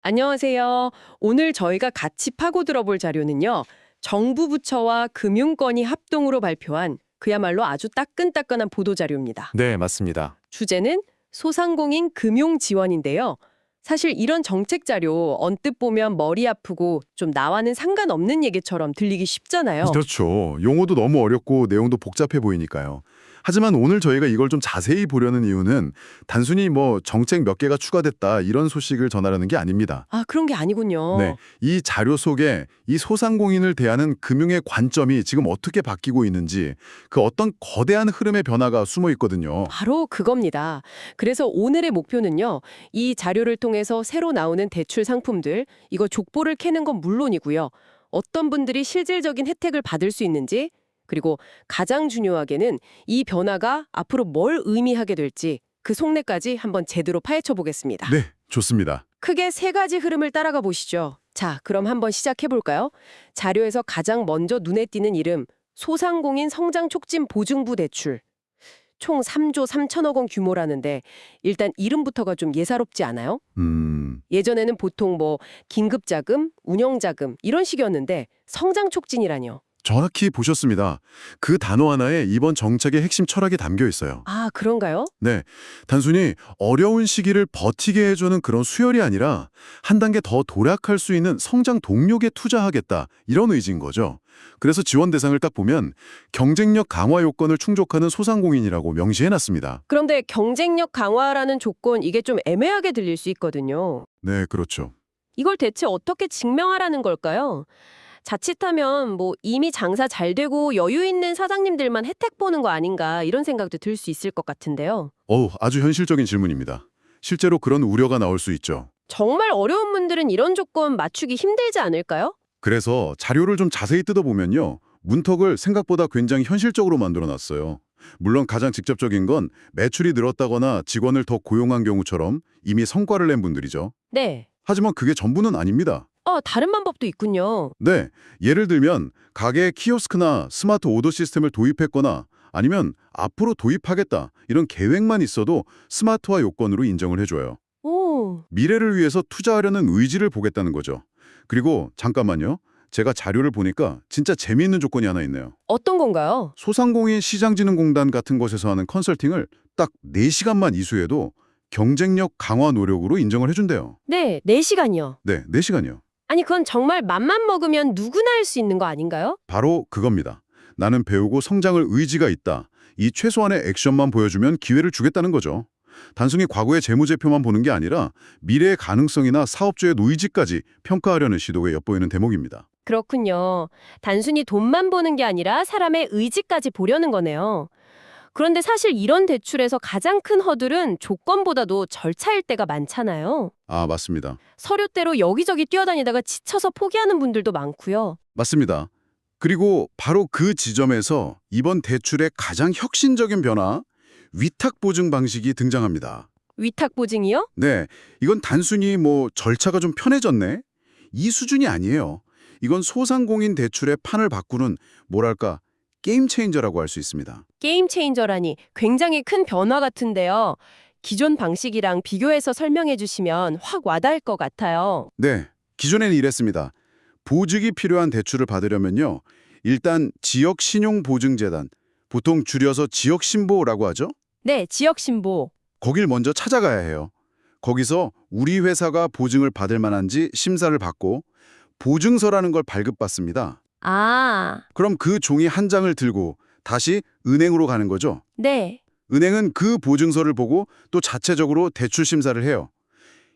안녕하세요. 오늘 저희가 같이 파고 들어볼 자료는요. 정부 부처와 금융권이 합동으로 발표한 그야말로 아주 따끈따끈한 보도 자료입니다. 네, 맞습니다. 주제는 소상공인 금융 지원인데요. 사실 이런 정책 자료 언뜻 보면 머리 아프고 좀 나와는 상관없는 얘기처럼 들리기 쉽잖아요. 그렇죠. 용어도 너무 어렵고 내용도 복잡해 보이니까요. 하지만 오늘 저희가 이걸 좀 자세히 보려는 이유는 단순히 정책 몇 개가 추가됐다 이런 소식을 전하려는 게 아닙니다. 아, 그런 게 아니군요. 네, 이 자료 속에 이 소상공인을 대하는 금융의 관점이 지금 어떻게 바뀌고 있는지 그 어떤 거대한 흐름의 변화가 숨어 있거든요. 바로 그겁니다. 그래서 오늘의 목표는요. 이 자료를 통해서 새로 나오는 대출 상품들, 이거 족보를 캐는 건 물론이고요. 어떤 분들이 실질적인 혜택을 받을 수 있는지, 그리고 가장 중요하게는 이 변화가 앞으로 뭘 의미하게 될지 그 속내까지 한번 제대로 파헤쳐 보겠습니다. 네, 좋습니다. 크게 세 가지 흐름을 따라가 보시죠. 자, 그럼 한번 시작해 볼까요? 자료에서 가장 먼저 눈에 띄는 이름, 소상공인 성장 촉진 보증부 대출. 총 3조 3천억 원 규모라는데 일단 이름부터가 좀 예사롭지 않아요? 예전에는 보통 긴급자금, 운영자금 이런 식이었는데 성장 촉진이라뇨. 정확히 보셨습니다. 그 단어 하나에 이번 정책의 핵심 철학이 담겨 있어요. 아, 그런가요? 네, 단순히 어려운 시기를 버티게 해주는 그런 수혈이 아니라 한 단계 더 도약할 수 있는 성장 동력에 투자하겠다 이런 의지인 거죠. 그래서 지원 대상을 딱 보면 경쟁력 강화 요건을 충족하는 소상공인이라고 명시해놨습니다. 그런데 경쟁력 강화라는 조건 이게 좀 애매하게 들릴 수 있거든요. 네, 그렇죠. 이걸 대체 어떻게 증명하라는 걸까요? 자칫하면 이미 장사 잘 되고 여유 있는 사장님들만 혜택 보는 거 아닌가 이런 생각도 들 수 있을 것 같은데요. 아주 현실적인 질문입니다. 실제로 그런 우려가 나올 수 있죠. 정말 어려운 분들은 이런 조건 맞추기 힘들지 않을까요? 그래서 자료를 좀 자세히 뜯어보면요. 문턱을 생각보다 굉장히 현실적으로 만들어놨어요. 물론 가장 직접적인 건 매출이 늘었다거나 직원을 더 고용한 경우처럼 이미 성과를 낸 분들이죠. 네. 하지만 그게 전부는 아닙니다. 다른 방법도 있군요. 네, 예를 들면 가게에 키오스크나 스마트 오더 시스템을 도입했거나 아니면 앞으로 도입하겠다 이런 계획만 있어도 스마트화 요건으로 인정을 해줘요. 오, 미래를 위해서 투자하려는 의지를 보겠다는 거죠. 그리고 잠깐만요. 제가 자료를 보니까 진짜 재미있는 조건이 하나 있네요. 어떤 건가요? 소상공인 시장진흥공단 같은 곳에서 하는 컨설팅을 딱 4시간만 이수해도 경쟁력 강화 노력으로 인정을 해준대요. 네, 4시간이요. 네, 4시간이요. 아니, 그건 정말 맘만 먹으면 누구나 할 수 있는 거 아닌가요? 바로 그겁니다. 나는 배우고 성장을 의지가 있다. 이 최소한의 액션만 보여주면 기회를 주겠다는 거죠. 단순히 과거의 재무제표만 보는 게 아니라 미래의 가능성이나 사업주의 노이즈까지 평가하려는 시도가 엿보이는 대목입니다. 그렇군요. 단순히 돈만 보는 게 아니라 사람의 의지까지 보려는 거네요. 그런데 사실 이런 대출에서 가장 큰 허들은 조건보다도 절차일 때가 많잖아요. 아, 맞습니다. 서류대로 여기저기 뛰어다니다가 지쳐서 포기하는 분들도 많고요. 맞습니다. 그리고 바로 그 지점에서 이번 대출의 가장 혁신적인 변화, 위탁보증 방식이 등장합니다. 위탁보증이요? 네, 이건 단순히 절차가 좀 편해졌네? 이 수준이 아니에요. 이건 소상공인 대출의 판을 바꾸는 뭐랄까 게임 체인저라고 할 수 있습니다. 게임 체인저라니 굉장히 큰 변화 같은데요. 기존 방식이랑 비교해서 설명해 주시면 확 와닿을 것 같아요. 네, 기존에는 이랬습니다. 보증이 필요한 대출을 받으려면요. 일단 지역신용보증재단, 보통 줄여서 지역신보라고 하죠. 네, 지역신보. 거길 먼저 찾아가야 해요. 거기서 우리 회사가 보증을 받을 만한지 심사를 받고 보증서라는 걸 발급받습니다. 아, 그럼 그 종이 한 장을 들고 다시 은행으로 가는 거죠. 네. 은행은 그 보증서를 보고 또 자체적으로 대출 심사를 해요.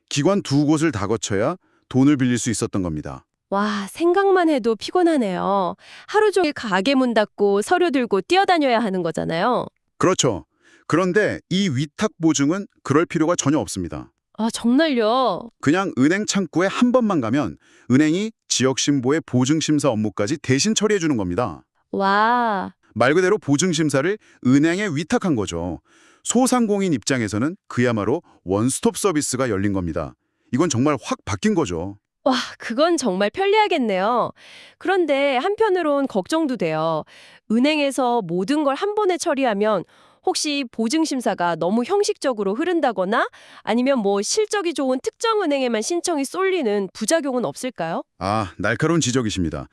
기관 두 곳을 다 거쳐야 돈을 빌릴 수 있었던 겁니다. 와, 생각만 해도 피곤하네요. 하루 종일 가게 문 닫고 서류 들고 뛰어다녀야 하는 거잖아요. 그렇죠. 그런데 이 위탁보증은 그럴 필요가 전혀 없습니다. 아, 정말요? 그냥 은행 창구에 한 번만 가면 은행이 지역신보의 보증심사 업무까지 대신 처리해 주는 겁니다. 와, 말 그대로 보증심사를 은행에 위탁한 거죠. 소상공인 입장에서는 그야말로 원스톱 서비스가 열린 겁니다. 이건 정말 확 바뀐 거죠. 와, 그건 정말 편리하겠네요. 그런데 한편으론 걱정도 돼요. 은행에서 모든 걸 한 번에 처리하면 혹시 보증 심사가 너무 형식적으로 흐른다거나 아니면 뭐 실적이 좋은 특정 은행에만 신청이 쏠리는 부작용은 없을까요? 아, 날카로운 지적이십니다.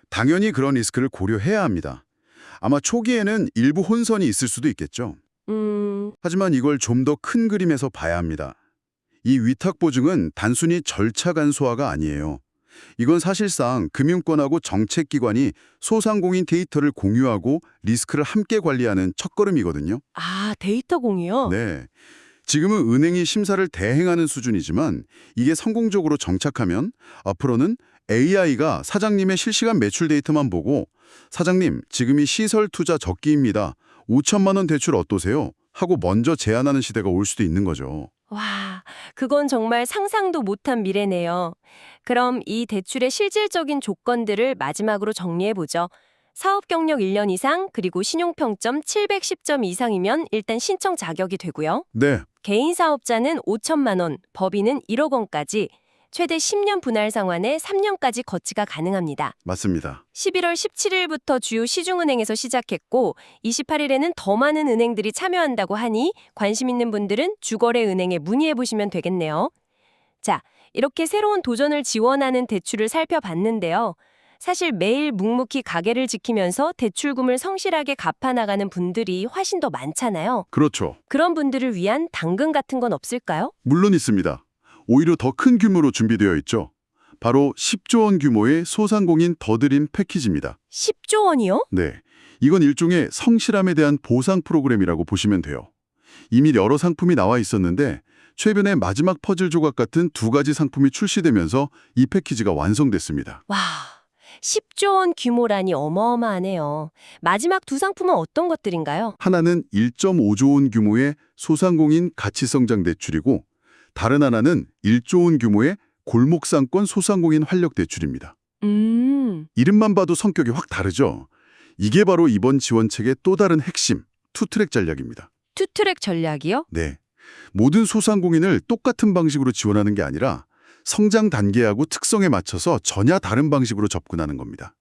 당연히 그런 리스크를 고려해야 합니다. 아마 초기에는 일부 혼선이 있을 수도 있겠죠. 하지만 이걸 좀 더 큰 그림에서 봐야 합니다. 이 위탁 보증은 단순히 절차 간소화가 아니에요. 이건 사실상 금융권하고 정책기관이 소상공인 데이터를 공유하고 리스크를 함께 관리하는 첫걸음이거든요. 아, 데이터 공유요? 네. 지금은 은행이 심사를 대행하는 수준이지만 이게 성공적으로 정착하면 앞으로는 AI가 사장님의 실시간 매출 데이터만 보고 사장님, 지금이 시설 투자 적기입니다. 5천만 원 대출 어떠세요? 하고 먼저 제안하는 시대가 올 수도 있는 거죠. 와, 그건 정말 상상도 못한 미래네요. 그럼 이 대출의 실질적인 조건들을 마지막으로 정리해보죠. 사업 경력 1년 이상, 그리고 신용평점 710점 이상이면 일단 신청 자격이 되고요. 네, 개인 사업자는 5천만 원, 법인은 1억 원까지, 최대 10년 분할 상환에 3년까지 거치가 가능합니다. 맞습니다. 11월 17일부터 주요 시중은행에서 시작했고 28일에는 더 많은 은행들이 참여한다고 하니 관심 있는 분들은 주거래은행에 문의해보시면 되겠네요. 자, 이렇게 새로운 도전을 지원하는 대출을 살펴봤는데요. 사실 매일 묵묵히 가게를 지키면서 대출금을 성실하게 갚아나가는 분들이 훨씬 더 많잖아요. 그렇죠. 그런 분들을 위한 당근 같은 건 없을까요? 물론 있습니다. 오히려 더 큰 규모로 준비되어 있죠. 바로 10조 원 규모의 소상공인 더드림 패키지입니다. 10조 원이요? 네, 이건 일종의 성실함에 대한 보상 프로그램이라고 보시면 돼요. 이미 여러 상품이 나와 있었는데 최근에 마지막 퍼즐 조각 같은 두 가지 상품이 출시되면서 이 패키지가 완성됐습니다. 와, 10조 원 규모라니 어마어마하네요. 마지막 두 상품은 어떤 것들인가요? 하나는 1.5조 원 규모의 소상공인 가치성장 대출이고 다른 하나는 1조 원 규모의 골목상권 소상공인 활력 대출입니다. 이름만 봐도 성격이 확 다르죠. 이게 바로 이번 지원책의 또 다른 핵심, 투트랙 전략입니다. 투트랙 전략이요? 네, 모든 소상공인을 똑같은 방식으로 지원하는 게 아니라 성장 단계하고 특성에 맞춰서 전혀 다른 방식으로 접근하는 겁니다.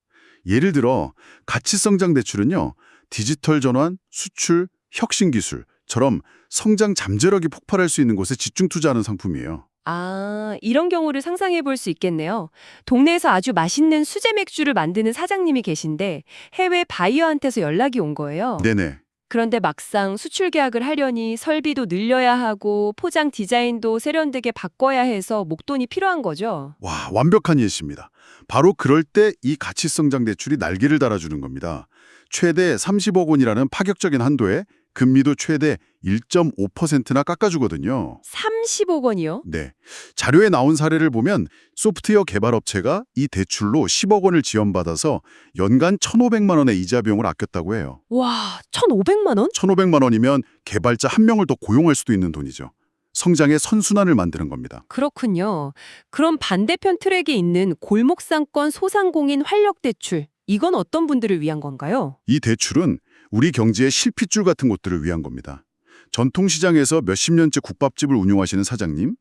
예를 들어 가치성장 대출은요, 디지털 전환, 수출, 혁신기술처럼 성장 잠재력이 폭발할 수 있는 곳에 집중 투자하는 상품이에요. 아, 이런 경우를 상상해 볼 수 있겠네요. 동네에서 아주 맛있는 수제 맥주를 만드는 사장님이 계신데 해외 바이어한테서 연락이 온 거예요. 네네. 그런데 막상 수출 계약을 하려니 설비도 늘려야 하고 포장 디자인도 세련되게 바꿔야 해서 목돈이 필요한 거죠. 와, 완벽한 예시입니다. 바로 그럴 때 이 가치성장 대출이 날개를 달아주는 겁니다. 최대 30억 원이라는 파격적인 한도에 금리도 최대 1.5%나 깎아주거든요. 30억 원이요? 네. 자료에 나온 사례를 보면 소프트웨어 개발업체가 이 대출로 10억 원을 지원받아서 연간 1,500만 원의 이자 비용을 아꼈다고 해요. 와, 1,500만 원? 1,500만 원이면 개발자 한 명을 더 고용할 수도 있는 돈이죠. 성장의 선순환을 만드는 겁니다. 그렇군요. 그럼 반대편 트랙에 있는 골목상권 소상공인 활력 대출, 이건 어떤 분들을 위한 건가요? 이 대출은 우리 경제의 실핏줄 같은 곳들을 위한 겁니다. 전통시장에서 몇십 년째 국밥집을 운영하시는 사장님,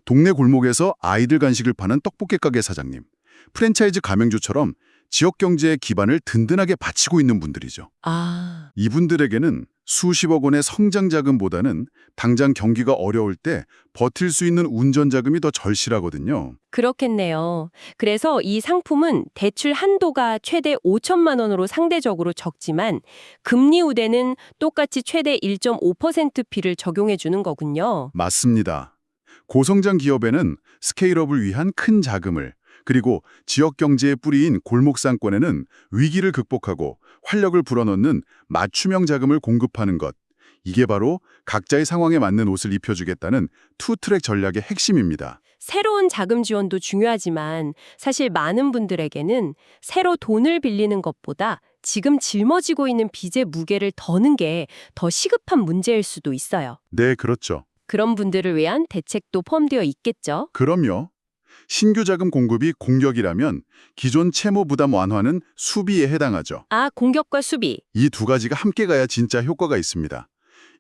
동네 골목에서 아이들 간식을 파는 떡볶이 가게 사장님, 프랜차이즈 가맹주처럼 지역 경제의 기반을 든든하게 바치고 있는 분들이죠. 아, 이분들에게는 수십억 원의 성장 자금보다는 당장 경기가 어려울 때 버틸 수 있는 운전 자금이 더 절실하거든요. 그렇겠네요. 그래서 이 상품은 대출 한도가 최대 5천만 원으로 상대적으로 적지만 금리 우대는 똑같이 최대 1.5% 피를 적용해 주는 거군요. 맞습니다. 고성장 기업에는 스케일업을 위한 큰 자금을, 그리고 지역 경제의 뿌리인 골목상권에는 위기를 극복하고 활력을 불어넣는 맞춤형 자금을 공급하는 것. 이게 바로 각자의 상황에 맞는 옷을 입혀주겠다는 투트랙 전략의 핵심입니다. 새로운 자금 지원도 중요하지만 사실 많은 분들에게는 새로 돈을 빌리는 것보다 지금 짊어지고 있는 빚의 무게를 더는 게 더 시급한 문제일 수도 있어요. 네, 그렇죠. 그런 분들을 위한 대책도 포함되어 있겠죠? 그럼요. 신규 자금 공급이 공격이라면 기존 채무 부담 완화는 수비에 해당하죠. 아, 공격과 수비. 이 두 가지가 함께 가야 진짜 효과가 있습니다.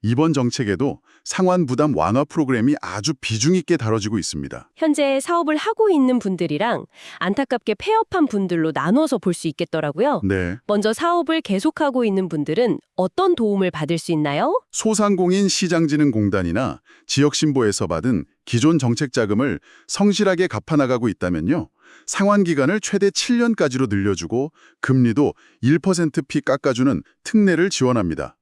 이번 정책에도 상환 부담 완화 프로그램이 아주 비중 있게 다뤄지고 있습니다. 현재 사업을 하고 있는 분들이랑 안타깝게 폐업한 분들로 나눠서 볼 수 있겠더라고요. 네. 먼저 사업을 계속하고 있는 분들은 어떤 도움을 받을 수 있나요? 소상공인 시장진흥공단이나 지역신보에서 받은 기존 정책 자금을 성실하게 갚아나가고 있다면요. 상환 기간을 최대 7년까지로 늘려주고 금리도 1%피 깎아주는 특례를 지원합니다.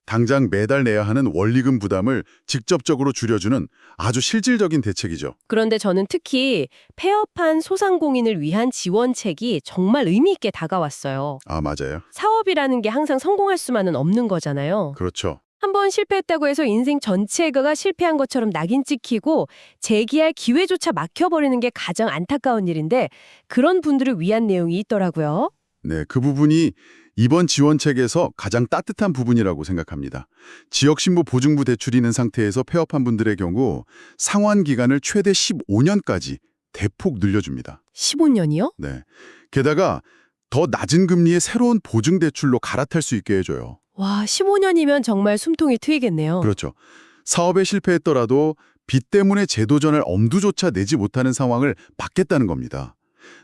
당장 매달 내야 하는 원리금 부담을 직접적으로 줄여주는 아주 실질적인 대책이죠. 그런데 저는 특히 폐업한 소상공인을 위한 지원책이 정말 의미 있게 다가왔어요. 아, 맞아요. 사업이라는 게 항상 성공할 수만은 없는 거잖아요. 그렇죠. 한번 실패했다고 해서 인생 전체가 실패한 것처럼 낙인 찍히고 재기할 기회조차 막혀버리는 게 가장 안타까운 일인데 그런 분들을 위한 내용이 있더라고요. 네, 그 부분이 이번 지원책에서 가장 따뜻한 부분이라고 생각합니다. 지역신보 보증부 대출이 있는 상태에서 폐업한 분들의 경우 상환 기간을 최대 15년까지 대폭 늘려줍니다. 15년이요? 네. 게다가 더 낮은 금리의 새로운 보증 대출로 갈아탈 수 있게 해줘요. 와, 15년이면 정말 숨통이 트이겠네요. 그렇죠. 사업에 실패했더라도 빚 때문에 재도전할 엄두조차 내지 못하는 상황을 막겠다는 겁니다.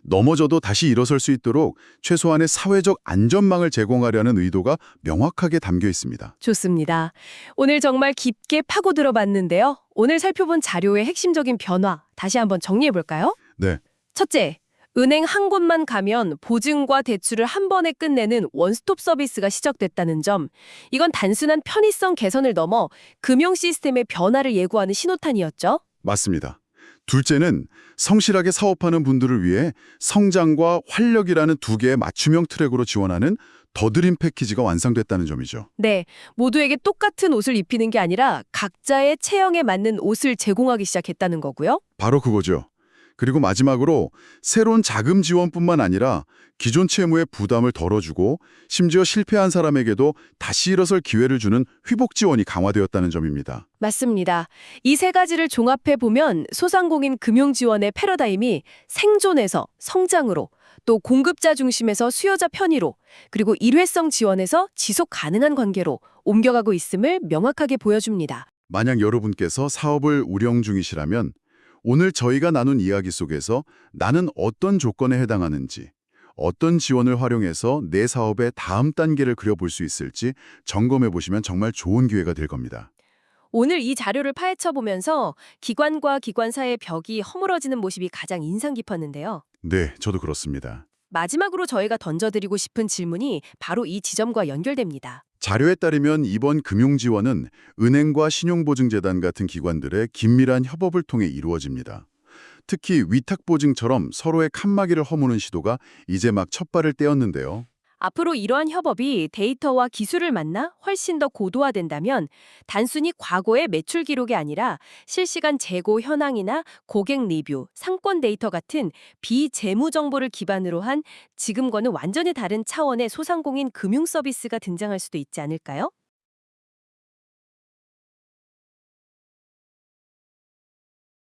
넘어져도 다시 일어설 수 있도록 최소한의 사회적 안전망을 제공하려는 의도가 명확하게 담겨 있습니다. 좋습니다. 오늘 정말 깊게 파고들어 봤는데요. 오늘 살펴본 자료의 핵심적인 변화 다시 한번 정리해 볼까요? 네, 첫째, 은행 한 곳만 가면 보증과 대출을 한 번에 끝내는 원스톱 서비스가 시작됐다는 점. 이건 단순한 편의성 개선을 넘어 금융 시스템의 변화를 예고하는 신호탄이었죠. 맞습니다. 둘째는 성실하게 사업하는 분들을 위해 성장과 활력이라는 두 개의 맞춤형 트랙으로 지원하는 더드림 패키지가 완성됐다는 점이죠. 네, 모두에게 똑같은 옷을 입히는 게 아니라 각자의 체형에 맞는 옷을 제공하기 시작했다는 거고요. 바로 그거죠. 그리고 마지막으로 새로운 자금 지원뿐만 아니라 기존 채무의 부담을 덜어주고 심지어 실패한 사람에게도 다시 일어설 기회를 주는 회복 지원이 강화되었다는 점입니다. 맞습니다. 이 세 가지를 종합해 보면 소상공인 금융 지원의 패러다임이 생존에서 성장으로, 또 공급자 중심에서 수요자 편의로, 그리고 일회성 지원에서 지속 가능한 관계로 옮겨가고 있음을 명확하게 보여줍니다. 만약 여러분께서 사업을 운영 중이시라면 오늘 저희가 나눈 이야기 속에서 나는 어떤 조건에 해당하는지, 어떤 지원을 활용해서 내 사업의 다음 단계를 그려볼 수 있을지 점검해 보시면 정말 좋은 기회가 될 겁니다. 오늘 이 자료를 파헤쳐 보면서 기관과 기관 사이의 벽이 허물어지는 모습이 가장 인상 깊었는데요. 네, 저도 그렇습니다. 마지막으로 저희가 던져드리고 싶은 질문이 바로 이 지점과 연결됩니다. 자료에 따르면 이번 금융지원은 은행과 신용보증재단 같은 기관들의 긴밀한 협업을 통해 이루어집니다. 특히 위탁보증처럼 서로의 칸막이를 허무는 시도가 이제 막 첫 발을 떼었는데요. 앞으로 이러한 협업이 데이터와 기술을 만나 훨씬 더 고도화된다면 단순히 과거의 매출 기록이 아니라 실시간 재고 현황이나 고객 리뷰, 상권 데이터 같은 비재무 정보를 기반으로 한 지금과는 완전히 다른 차원의 소상공인 금융 서비스가 등장할 수도 있지 않을까요?